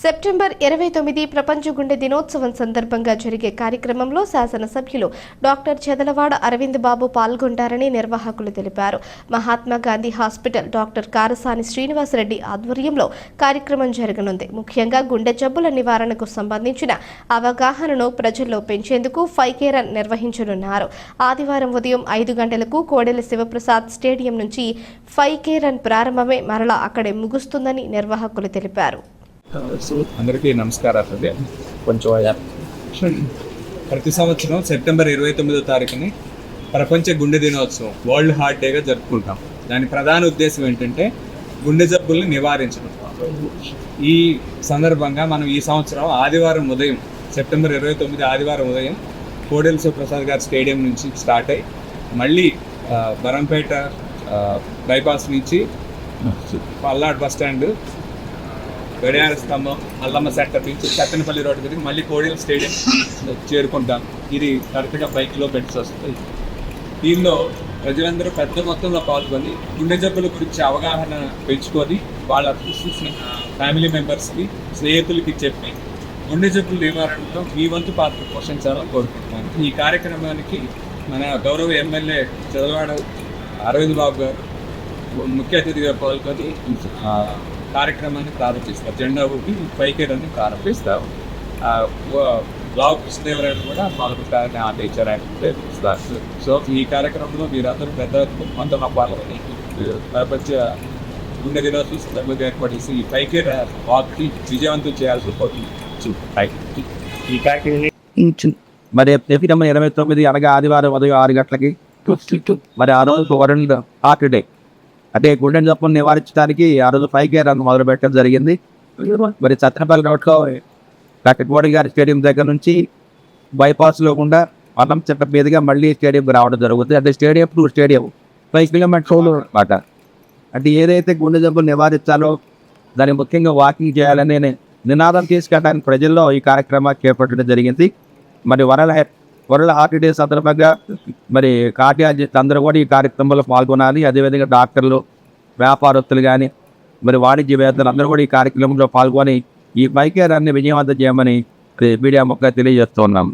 September 29 ప్రపంచ గుండె దినోత్సవం సందర్భంగా జరిగే కార్యక్రమంలో శాసనసభ్యులు డాక్టర్ చెదలవాడ అరవింద్ బాబు పాల్గొంటారని నిర్వాహకులు తెలిపారు. మహాత్మా గాంధీ హాస్పిటల్ డాక్టర్ కారసాని శ్రీనివాసరెడ్డి ఆధ్వర్యంలో కార్యక్రమం జరగనుంది. ముఖ్యంగా గుండె జబ్బుల నివారణకు సంబంధించిన అవగాహనను ప్రజల్లో పెంచేందుకు 5K రన్ నిర్వహించనున్నారు. ఆదివారం ఉదయం 5 గంటలకు కోడెల శివప్రసాద్ స్టేడియం నుంచి 5K రన్ ప్రారంభమే మరలా అక్కడే ముగుస్తుందని నిర్వాహకులు తెలిపారు. అందరికీ నమస్కారాలు. ప్రతి సంవత్సరం సెప్టెంబర్ 29వ తారీఖుని ప్రపంచ గుండె దినోత్సవం వరల్డ్ హార్ట్ డేగా జరుపుకుంటాం. దాని ప్రధాన ఉద్దేశం ఏంటంటే గుండె జబ్బుల్ని నివారించడం. ఈ సందర్భంగా మనం ఈ సంవత్సరం ఆదివారం ఉదయం సెప్టెంబర్ 29 ఆదివారం ఉదయం కోడెల శివప్రసాద్ గారి స్టేడియం నుంచి స్టార్ట్ అయ్యి మళ్ళీ బరంపేట బైపాస్ నుంచి పల్నాడు బస్ స్టాండ్, గడియార స్తంభం, మల్లమ్మ సెక్టర్ నుంచి సత్తెనపల్లి రోడ్డు తిరిగి మళ్ళీ కోడెల స్టేడియం చేరుకుంటాం. ఇది కరెక్ట్గా 5 కిలోమీటర్స్ వస్తుంది. దీనిలో ప్రజలందరూ పెద్ద మొత్తంలో పాల్గొని గుండె జబ్బుల గురించి అవగాహన పెంచుకొని వాళ్ళ ఫ్యామిలీ మెంబర్స్కి, స్నేహితులకి చెప్పి గుండె జబ్బుల నివారణలో మీ వంతు పాత్ర పోషించాలని కోరుకుంటున్నాను. ఈ కార్యక్రమానికి మన గౌరవ ఎమ్మెల్యే చెదలవాడ అరవింద్ బాబు గారు ముఖ్య అతిథిగా పాల్గొని కార్యక్రమాన్ని ప్రారంభిస్తారు. జెండా ఊపి 5K రన్ ప్రారంభిస్తారు. బ్లాక్ కృష్ణదేవరాయలు కూడా పాల్గొంటారని ఆదేశారు, ఆయన తెలుస్తారు. సో ఈ కార్యక్రమంలో మీరందరూ పెద్ద మొత్తంలో పాల్గొని ప్రపంచ గుండె దినోత్సవం సందర్భంగా ఏర్పాటు చేసి ఈ 5K వాక్ని విజయవంతం చేయాల్సి ఉంటుంది. ఈ కార్యక్రమం మరి సెప్టెంబర్ 29 అనగా ఆదివారం ఉదయం 6 గంటలకి మరి ఆ రోజు వరల్డ్ హార్ట్ డే అంటే గుండె జబ్బును నివారించడానికి ఆ రోజు 5K రన్ మొదలు పెట్టడం జరిగింది. మరి సత్తెనపల్లి రోడ్లో కట్టకోడి గారి స్టేడియం దగ్గర నుంచి బైపాస్లో గుండా అన్నం చెట్ల మీదుగా మళ్ళీ స్టేడియంకి రావడం జరుగుతుంది. అంటే స్టేడియం టు స్టేడియం 5 కిలోమీటర్స్ అనమాట. అంటే ఏదైతే గుండె జబ్బులు నివారించాలో దాన్ని ముఖ్యంగా వాకింగ్ చేయాలని నినాదం తీసుకెళ్ళడానికి ప్రజల్లో ఈ కార్యక్రమాన్ని చేపట్టడం జరిగింది. మరి వరల్డ్ హార్ట్ డే సందర్భంగా మరి కార్డియాలజిస్ట్ అందరూ కూడా ఈ కార్యక్రమంలో పాల్గొనాలి. అదేవిధంగా డాక్టర్లు, వ్యాపారస్తులు కానీ మరి వాణిజ్యవేత్తలు అందరూ కూడా ఈ కార్యక్రమంలో పాల్గొని ఈ 5K రన్ని విజయవంతం చేయమని మీడియా ముఖంగా తెలియజేస్తున్నాం.